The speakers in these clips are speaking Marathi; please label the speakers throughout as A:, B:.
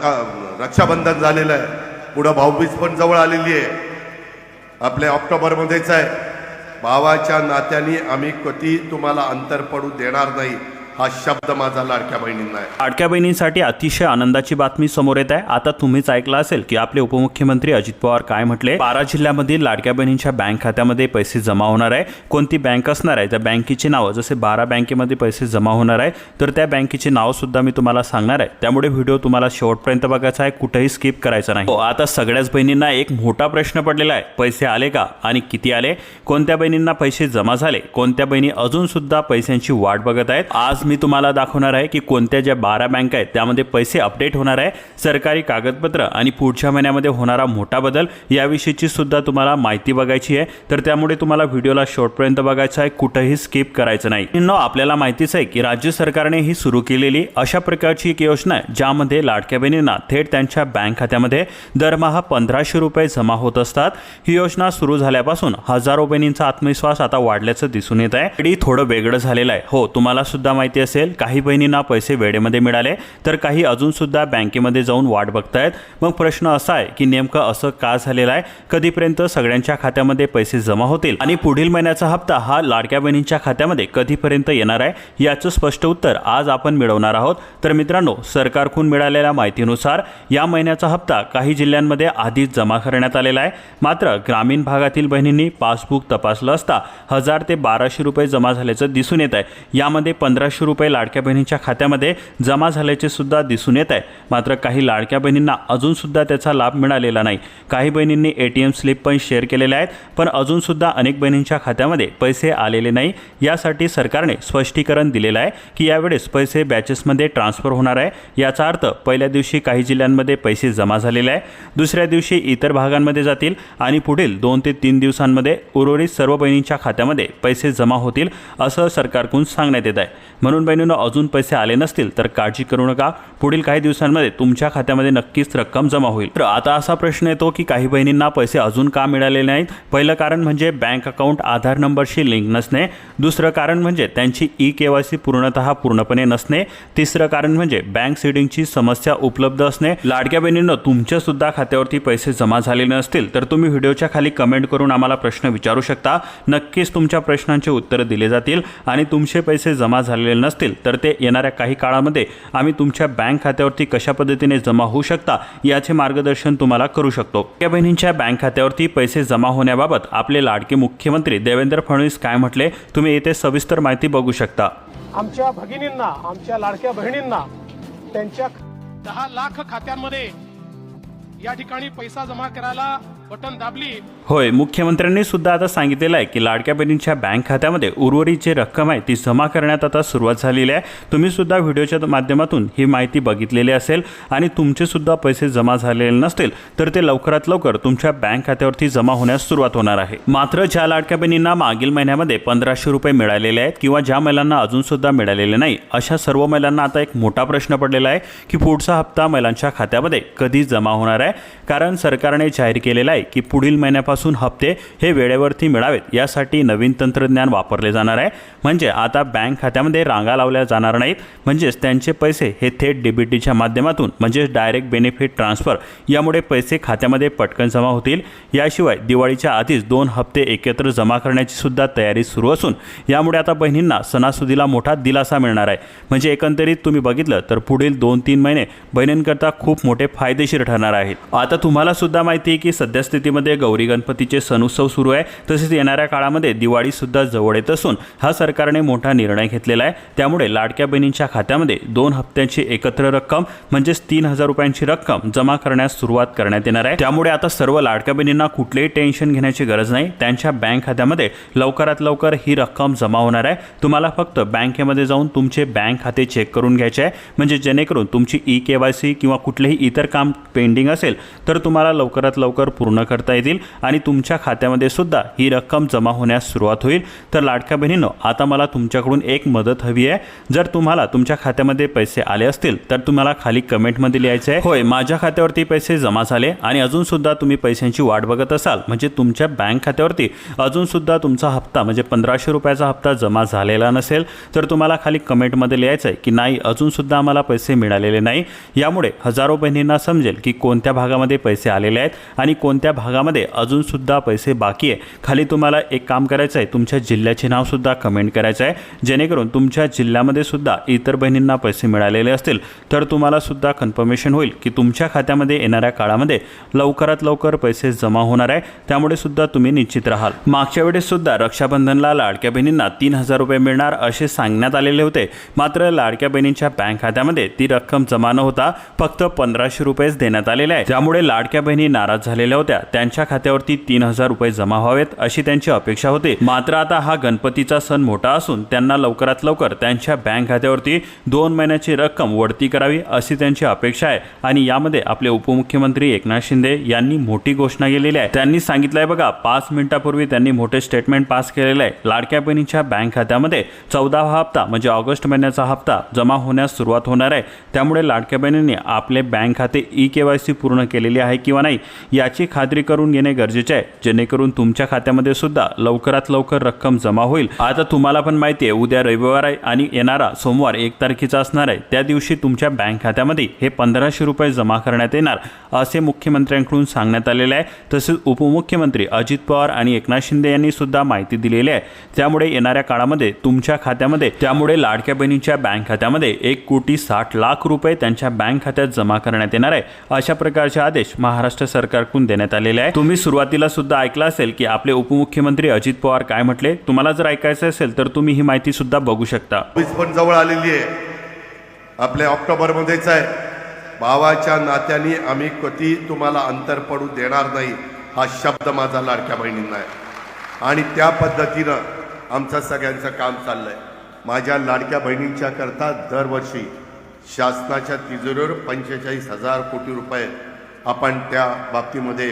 A: आता रक्षाबंधन झालेलं आहे, पुढं भाऊबीज पण जवळ आलेली आहे, आपल्या ऑक्टोबरमध्येच आहे. भावाच्या नात्याने आम्ही कधी तुम्हाला अंतर पडू देणार नाही, हा शब्द माझा लाडक्या बहिणींना आहे.
B: लाडक्या बहिणींसाठी अतिशय आनंदाची बातमी समोर येत आहे. आता तुम्हीच ऐकलं असेल की आपले उपमुख्यमंत्री अजित पवार काय म्हटले. 12 जिल्ह्यामधील लाडक्या बहिणींच्या बँक खात्यामध्ये पैसे जमा होणार आहे. कोणती बँक असणार आहे, त्या बँकेची नावं, जसे 12 बँकेमध्ये पैसे जमा होणार आहे तर त्या बँकेची नाव सुद्धा मी तुम्हाला सांगणार आहे. त्यामुळे व्हिडिओ तुम्हाला शेवटपर्यंत बघायचा आहे, कुठेही स्किप करायचा नाही. आता सगळ्याच बहिणींना एक मोठा प्रश्न पडलेला आहे, पैसे आले का आणि किती आले, कोणत्या बहिणींना पैसे जमा झाले, कोणत्या बहिणी अजून सुद्धा पैशांची वाट बघत आहेत. आज मी तुम्हाला दाखवणार आहे की कोणत्या ज्या 12 बँक आहेत त्यामध्ये पैसे अपडेट होणार आहे, सरकारी कागदपत्र आणि पुढच्या महिन्यामध्ये होणारा मोठा बदल याविषयीची सुद्धा तुम्हाला माहिती बघायची आहे. तर त्यामुळे तुम्हाला व्हिडिओला शेवटपर्यंत बघायचा आहे, कुठेही स्किप करायचं नाही. आपल्याला माहितीच आहे की राज्य सरकारने ही सुरू केलेली अशा प्रकारची एक योजना आहे ज्यामध्ये लाडक्या बहिणींना थेट त्यांच्या बँक खात्यामध्ये दरमहा 1500 रुपये जमा होत असतात. ही योजना सुरू झाल्यापासून हजारो बहिणींचा आत्मविश्वास आता वाढल्याचं दिसून येत आहे. थोडं वेगळं झालेलं आहे. हो, तुम्हाला सुद्धा माहिती असेल काही बहिणींना पैसे वेळेमध्ये मिळाले तर काही अजून सुद्धा बँकेमध्ये जाऊन वाट बघतायत. मग प्रश्न असा आहे की नेमकं असं का झालेलं आहे, कधीपर्यंत सगळ्यांच्या खात्यामध्ये पैसे जमा होतील आणि पुढील महिन्याचा हप्ता हा लाडक्या बहिणींच्या खात्यामध्ये कधीपर्यंत येणार आहे याचं स्पष्ट उत्तर आज आपण मिळवणार आहोत. तर मित्रांनो, सरकारकडून मिळालेल्या माहितीनुसार या महिन्याचा हप्ता काही जिल्ह्यांमध्ये आधीच जमा करण्यात आलेला आहे. मात्र ग्रामीण भागातील बहिणींनी पासबुक तपासलं असता 1000 ते 1200 रुपये जमा झाल्याचं दिसून येत आहे. यामध्ये 1500 रुपये लाडक्या बहिणींच्या खात्यामध्ये जमा झाल्याचे सुद्धा दिसून येत आहे. मात्र काही लाडक्या बहिणींना अजून सुद्धा त्याचा लाभ मिळालेला नाही. काही बहिणींनी ATM स्लिप पण शेअर केलेले आहेत, पण अजून सुद्धा अनेक बहिणींच्या खात्यामध्ये पैसे आलेले नाही. यासाठी सरकारने स्पष्टीकरण दिलेलं आहे की यावेळेस पैसे बॅचेसमध्ये ट्रान्सफर होणार आहे. याचा अर्थ पहिल्या दिवशी काही जिल्ह्यांमध्ये पैसे जमा झालेले आहे, दुसऱ्या दिवशी इतर भागांमध्ये जातील आणि पुढील 2 ते 3 दिवसांमध्ये उर्वरित सर्व बहिणींच्या खात्यामध्ये पैसे जमा होतील असं सरकारकडून सांगण्यात येत आहे. म्हणून बहिणींनो, अजून पैसे आले नसतील तर काळजी करू नका, पुढील काही दिवसांमध्ये तुमच्या खात्यामध्ये नक्कीच रक्कम जमा होईल. तर आता असा प्रश्न येतो की काही बहिणींना पैसे अजून का मिळाले नाहीत. पहिलं कारण म्हणजे बँक अकाउंट आधार नंबरशी लिंक नसणे. दुसरं कारण म्हणजे त्यांची EKYC पूर्णपणे नसणे. तिसरं कारण म्हणजे बँक सीडिंगची समस्या उपलब्ध असणे. लाडक्या बहिणींनो, तुमच्या सुद्धा खात्यावरती पैसे जमा झालेले नसतील तर तुम्ही व्हिडिओच्या खाली कमेंट करून आम्हाला प्रश्न विचारू शकता. नक्कीच तुमच्या प्रश्नांचे उत्तर दिले जातील आणि तुमचे पैसे जमा झालेले नसतील तर ते येणाऱ्या काही काळामध्ये आम्ही तुमच्या बँक खात्यावरती कशा पद्धतीने जमा होऊ शकता याचे मार्गदर्शन तुम्हाला करू शकतो. या बहिणींच्या बँक खात्यावरती पैसे जमा होण्याबाबत आपले लाडके मुख्यमंत्री देवेंद्र फडणवीस काय म्हटले, तुम्ही येथे सविस्तर माहिती बघू शकता.
C: आमच्या भगिनींना, आमच्या लाडक्या बहिणींना त्यांच्या 10 लाख खात्यांमध्ये या ठिकाणी पैसा जमा करायला बटन दाबली.
B: होय, मुख्यमंत्र्यांनी सुद्धा आता सांगितलेलं आहे की लाडक्या बहिणींच्या बँक खात्यामध्ये उर्वरित जी रक्कम आहे ती जमा करण्यात आता सुरुवात झालेली आहे. तुम्ही सुद्धा व्हिडिओच्या माध्यमातून ही माहिती बघितलेली असेल आणि तुमचे सुद्धा पैसे जमा झालेले नसतील तर ते लवकरात लवकर तुमच्या बँक खात्यावरती जमा होण्यास सुरुवात होणार आहे. मात्र ज्या लाडक्या बहिणींना मागील महिन्यामध्ये 1500 रुपये मिळालेले आहेत किंवा ज्या महिलांना अजून सुद्धा मिळालेले नाही, अशा सर्व महिलांना आता एक मोठा प्रश्न पडलेला आहे की पुढचा हप्ता महिलांच्या खात्यामध्ये कधी जमा होणार आहे. कारण सरकारने जाहीर केलेला आहे की पुढील महिन्यापासून हप्ते हे वेळेवरती मिळावेत यासाठी नवीन तंत्रज्ञान वापरले जाणार आहे. म्हणजे आता बँक खात्यामध्ये रांगा लावल्या जाणार नाहीत, म्हणजेच त्यांचे पैसे हे थेट DBTच्या माध्यमातून म्हणजेच डायरेक्ट बेनिफिट ट्रान्सफर यामुळे पैसे खात्यामध्ये पटकन जमा होतील. याशिवाय दिवाळीच्या आधीच 2 हप्ते एकत्र जमा करण्याची सुद्धा तयारी सुरू असून यामुळे आता बहिणींना सणासुदीला मोठा दिलासा मिळणार आहे. म्हणजे एकंदरीत तुम्ही बघितलं तर पुढील 2-3 महिने बहिणींकरता खूप मोठे फायदेशीर ठरणार आहेत. आता तुम्हाला सुद्धा माहिती आहे की सद्यस्थितीमध्ये गौरी गणपतीचे सण उत्सव सुरू आहे, तसेच येणाऱ्या काळामध्ये दिवाळी सुद्धा जवळ येत असून हा सरकारने मोठा निर्णय घेतलेला आहे. त्यामुळे लाडक्या बहिणींच्या खात्यामध्ये 2 हप्त्यांची एकत्र रक्कम म्हणजेच 3000 रुपयांची रक्कम जमा करण्यास सुरुवात करण्यात येणार आहे. त्यामुळे आता सर्व लाडक्या बहिणींना कुठलेही टेन्शन घेण्याची गरज नाही. त्यांच्या बँक खात्यामध्ये लवकरात लवकर ही रक्कम जमा होणार आहे. तुम्हाला फक्त बँकेमध्ये जाऊन तुमचे बँक खाते चेक करून घ्यायचे आहे, म्हणजे जेणेकरून तुमची EKYC किंवा कुठलेही इतर काम पेंडिंग असेल तर तुम्हाला लवकरात लवकर पूर्ण पूर्ण करता येतील आणि तुमच्या खात्यामध्ये सुद्धा ही रक्कम जमा होण्यास सुरुवात होईल. तर लाडक्या बहिणींनो, आता मला तुमच्याकडून एक मदत हवी आहे. जर तुम्हाला तुमच्या खात्यामध्ये पैसे आले असतील तर तुम्हाला खाली कमेंटमध्ये लिहायचे आहे, होय माझ्या खात्यावरती पैसे जमा झाले. आणि अजून सुद्धा तुम्ही पैशांची वाट बघत असाल, म्हणजे तुमच्या बँक खात्यावरती अजून सुद्धा तुमचा हप्ता म्हणजे 1500 रुपयाचा हप्ता जमा झालेला नसेल तर तुम्हाला खाली कमेंटमध्ये लिहायचं आहे की नाही, अजून सुद्धा आम्हाला पैसे मिळालेले नाही. यामुळे हजारो बहिणींना समजेल की कोणत्या भागामध्ये पैसे आलेले आहेत आणि कोणत्या भागामध्ये अजून सुद्धा पैसे बाकी आहे. खाली तुम्हाला एक काम करायचं आहे, तुमच्या जिल्ह्याचे नाव सुद्धा कमेंट करायचं आहे, जेणेकरून तुमच्या जिल्ह्यामध्ये सुद्धा इतर बहिणींना पैसे मिळालेले असतील तर तुम्हाला सुद्धा कन्फर्मेशन होईल की तुमच्या खात्यामध्ये येणाऱ्या काळामध्ये लवकरात लवकर पैसे जमा होणार आहे. त्यामुळे सुद्धा तुम्ही निश्चित राहाल. मागच्या वेळेस सुद्धा रक्षाबंधनला लाडक्या बहिणींना 3000 रुपये मिळणार असे सांगण्यात आलेले होते. मात्र लाडक्या बहिणींच्या बँक खात्यामध्ये ती रक्कम जमा न होता फक्त 1500 रुपयेच देण्यात आलेले आहे. त्यामुळे लाडक्या बहिणी नाराज झालेल्या होत्या. त्यांच्या खात्यावरती 3000 रुपये जमा व्हावेत अशी त्यांची अपेक्षा होती. मात्र आता हा गणपतीचा सण मोठा असून त्यांना लवकरात लवकर त्यांच्या बँक खात्यावरती 2 महिन्याची रक्कम वळती करावी अशी त्यांची अपेक्षा आहे. आणि यामध्ये आपले उपमुख्यमंत्री एकनाथ शिंदे यांनी मोठी घोषणा केलेली आहे. त्यांनी सांगितलंय बघा, 5 मिनिटापूर्वी त्यांनी मोठे स्टेटमेंट पास केलेलं आहे. लाडक्या बहिणीच्या बँक खात्यामध्ये 14वा हप्ता म्हणजे ऑगस्ट महिन्याचा हप्ता जमा होण्यास सुरुवात होणार आहे. त्यामुळे लाडक्या बहिणींनी आपले बँक खाते EKYC पूर्ण केलेली आहे किंवा नाही याची खात्री करून घेणे गरजेचे आहे, जेणेकरून तुमच्या खात्यामध्ये सुद्धा लवकरात लवकर रक्कम जमा होईल. आता तुम्हाला पण माहिती आहे, उद्या रविवार आहे आणि येणारा सोमवार 1 तारखेचा असणार आहे. त्या दिवशी तुमच्या बँक खात्यामध्ये हे 1500 रुपये जमा करण्यात येणार असे मुख्यमंत्र्यांकडून सांगण्यात आलेले आहे. तसेच उपमुख्यमंत्री अजित पवार आणि एकनाथ शिंदे यांनी सुद्धा माहिती दिलेली आहे. त्यामुळे येणाऱ्या काळामध्ये तुमच्या खात्यामध्ये त्यामुळे लाडक्या बहिणीच्या बँक खात्यामध्ये 1,60,00,000 रुपये त्यांच्या बँक खात्यात जमा करण्यात येणार आहे. अशा प्रकारचे आदेश महाराष्ट्र सरकारकडून देण्यात आलेले आहे. तुम्ही सुरुवातीला सुद्धा ऐकलं असेल की आपले उपमुख्यमंत्री अजित पवार काय म्हटले. तुम्हाला जर ऐकायचं असेल तर तुम्ही ही माहिती सुद्धा बघू शकता.
A: पण जवळ आलेली आहे, आपल्या ऑक्टोबरमध्येच आहे. भावाच्या नात्याने आम्ही कधी तुम्हाला अंतर पडू देणार नाही हा शब्द माझा लाडक्या बहिणींना आहे. आणि त्या पद्धतीनं आमचं सगळ्यांचं काम चाललंय. माझ्या लाडक्या बहिणींच्या करता दरवर्षी शासनाच्या तिजोरीवर 45,000 कोटी रुपये आपण त्या बाबतीमध्ये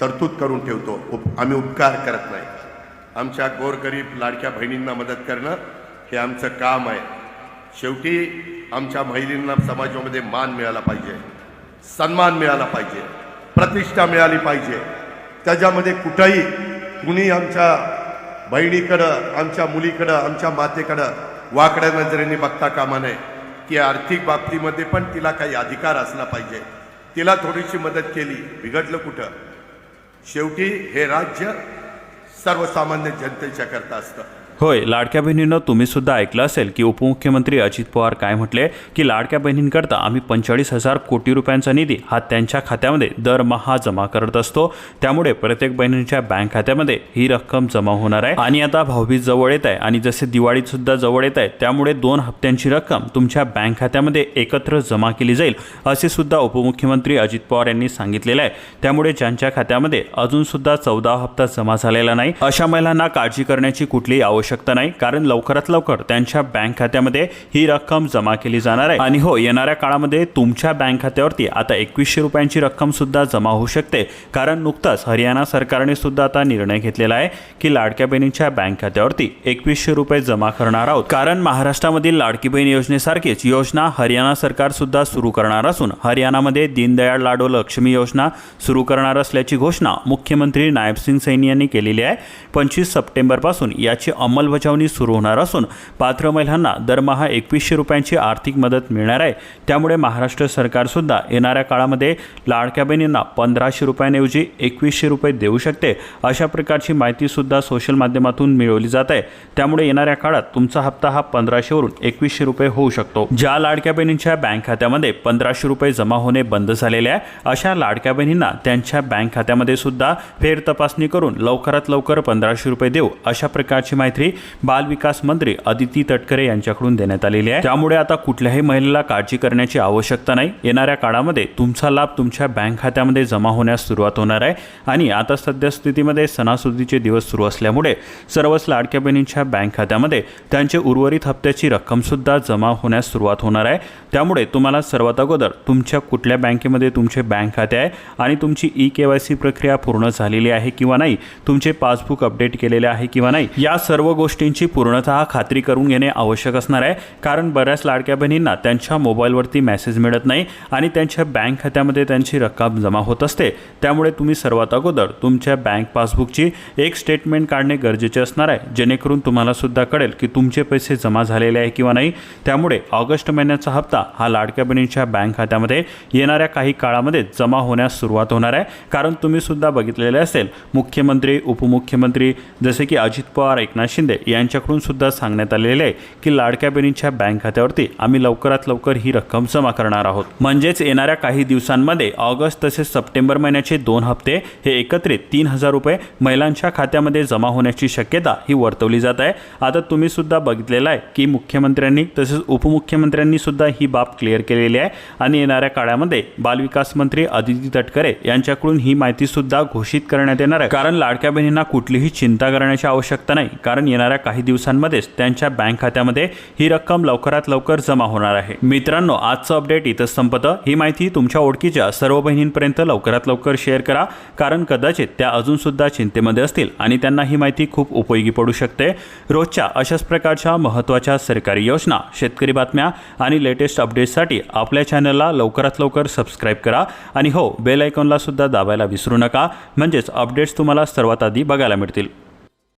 A: तरतूद करून ठेवतो. आम्ही उपकार करत नाही. आमच्या गोरगरीब लाडक्या बहिणींना मदत करणं हे आमचं काम आहे. शेवटी आमच्या महिलांना समाजामध्ये मान मिळाला पाहिजे, सन्मान मिळाला पाहिजे, प्रतिष्ठा मिळाली पाहिजे. त्याच्यामध्ये कुठंही कुणी आमच्या बहिणीकडं, आमच्या मुलीकडं, आमच्या मातेकडं वाकड्या नजरेने बघता कामा नये. की आर्थिक बाबतीमध्ये पण तिला काही अधिकार असला पाहिजे. तिला थोडीशी मदत केली, बिघडलं कुठं. शेवटी हे राज्य सर्वसामान्य जनतेच्या करता असतं.
B: होय, लाडक्या बहिणींनो, तुम्ही सुद्धा ऐकलं असेल की उपमुख्यमंत्री अजित पवार काय म्हटले की लाडक्या बहिणींकरता आम्ही 45,000 कोटी रुपयांचा निधी हा त्यांच्या खात्यामध्ये दरमहा जमा करत असतो. त्यामुळे प्रत्येक बहिणीच्या बँक खात्यामध्ये ही रक्कम जमा होणार आहे. आणि आता भाऊबीज जवळ येत आहे आणि जसे दिवाळी सुद्धा जवळ येत आहे, त्यामुळे 2 हप्त्यांची रक्कम तुमच्या बँक खात्यामध्ये एकत्र जमा केली जाईल असे सुद्धा उपमुख्यमंत्री अजित पवार यांनी सांगितलेलं आहे. त्यामुळे ज्यांच्या खात्यामध्ये अजून सुद्धा 14वा हप्ता जमा झालेला नाही अशा महिलांना काळजी करण्याची कुठलीही आवश्यकता नाही, कारण लवकरात लवकर त्यांच्या बँक खात्यामध्ये ही रक्कम जमा केली जाणार आहे. आणि हो, येणाऱ्या काळामध्ये तुमच्या बँक खात्यावरती आता 2100 रुपयांची रक्कम सुद्धा जमा होऊ शकते, कारण नुकताच हरियाणा सरकारने सुद्धा आता निर्णय घेतलेला आहे की लाडक्या बहिणींच्या बँक खात्यावरती 2100 रुपये जमा करणार आहोत. कारण महाराष्ट्रामधील लाडकी बहीण योजनेसारखीच योजना हरियाणा सरकार सुद्धा सुरू करणार असून हरियाणामध्ये दीनदयाळ लाडो लक्ष्मी योजना सुरू करणार असल्याची घोषणा मुख्यमंत्री नायब सिंग सैनी यांनी केलेली आहे. 25 सप्टेंबरपासून याची अंमलबजावणी सुरू होणार असून पात्र महिलांना दरमहा 2100 रुपयांची आर्थिक मदत मिळणार आहे. त्यामुळे महाराष्ट्र सरकार सुद्धा येणाऱ्या काळामध्ये लाडक्या बहिणींना 1500 रुपयांऐवजी 2100 रुपये देऊ शकते अशा प्रकारची माहिती सुद्धा सोशल माध्यमातून मिळवली जात आहे. त्यामुळे येणाऱ्या काळात तुमचा हप्ता हा 1500 वरून 2100 रुपये होऊ शकतो. ज्या लाडक्या बहिणींच्या बँक खात्यामध्ये 1500 रुपये जमा होणे बंद झालेले आहे अशा लाडक्या बहिणींना त्यांच्या बँक खात्यामध्ये सुद्धा फेर तपासणी करून लवकरात लवकर 1500 रुपये देऊ अशा प्रकारची माहिती माहिती बालविकास मंत्री अदिती तटकरे यांच्याकडून देण्यात आलेली आहे। त्यामुळे आता कुठल्याही महिलेला काळजी करण्याची आवश्यकता नाही। येणाऱ्या काळामध्ये तुमचा लाभ तुमच्या बँक खात्यामध्ये जमा होण्यास सुरुवात होणार आहे आणि आता सध्या स्थितीमध्ये सणासुदीचे दिवस सुरू असल्यामुळे सर्वच लाडक्या बहिणींच्या बँक खात्यामध्ये त्यांचे उर्वरित हप्त्याची रक्कम सुद्धा जमा होण्यास सुरुवात होणार आहे। त्यामुळे तुम्हाला सर्वात अगोदर तुमच्या कुठल्या बँकेमध्ये तुमचे बँक खाते आहे आणि तुमची ई-KYC प्रक्रिया पूर्ण झालेली आहे किंवा नाही, तुमचे पासबुक अपडेट केलेले आहे किंवा नाही, या सर्व गोष्टींची पूर्णतः खात्री करून घेणे आवश्यक असणार आहे। कारण बऱ्याच लाडक्या बहिणींना त्यांच्या मोबाईलवरती मेसेज मिळत नाही आणि त्यांच्या बँक खात्यामध्ये त्यांची रक्कम जमा होत असते। त्यामुळे तुम्ही सर्वात अगोदर तुमच्या बँक पासबुकची एक स्टेटमेंट काढणे गरजेचे असणार आहे, जेणेकरून तुम्हाला सुद्धा कळेल की तुमचे पैसे जमा झालेले आहे किंवा नाही। त्यामुळे ऑगस्ट महिन्याचा हप्ता हा लाडक्या बहिणींच्या बँक खात्यामध्ये येणाऱ्या काही काळामध्ये जमा होण्यास सुरुवात होणार आहे। कारण तुम्ही सुद्धा बघितलेले असेल, मुख्यमंत्री उपमुख्यमंत्री जसे की अजित पवार, एकनाथ शिंदे यांच्याकडून सुद्धा सांगण्यात आलेले आहे की लाडक्या बहिणींच्या बँक खात्यावरती आम्ही लवकरात लवकर ही रक्कम जमा करणार आहोत। म्हणजेच येणाऱ्या काही दिवसांमध्ये ऑगस्ट तसेच सप्टेंबर महिन्याचे 2 हप्ते हे एकत्रित 3,000 रुपये महिलांच्या खात्यामध्ये जमा होण्याची शक्यता ही वर्तवली जात आहे। आता तुम्ही सुद्धा बघितलेलं आहे की मुख्यमंत्र्यांनी तसेच उपमुख्यमंत्र्यांनी सुद्धा ही बाब क्लिअर केलेली आहे आणि येणाऱ्या काळामध्ये बालविकास मंत्री अदिती तटकरे यांच्याकडून ही माहिती सुद्धा घोषित करण्यात येणार आहे। कारण लाडक्या बहिणींना कुठलीही चिंता करण्याची आवश्यकता नाही, कारण येणाऱ्या काही दिवसांमध्येच त्यांच्या बँक खात्यामध्ये ही रक्कम लवकरात लवकर जमा होणार आहे। मित्रांनो, आजचं अपडेट इथंच संपतं। ही माहिती तुमच्या ओळखीच्या सर्व बहिणींपर्यंत लवकरात लवकर शेअर करा, कारण कदाचित त्या अजून सुद्धा चिंतेमध्ये असतील आणि त्यांना ही माहिती खूप उपयोगी पडू शकते। रोजच्या अशाच प्रकारच्या महत्त्वाच्या सरकारी योजना, शेतकरी बातम्या आणि लेटेस्ट अपडेट्ससाठी आपल्या चॅनलला लवकरात लवकर सबस्क्राईब करा आणि हो, बेल आयकॉनला सुद्धा दाबायला विसरू नका, म्हणजेच अपडेट्स तुम्हाला सर्वात आधी बघायला मिळतील।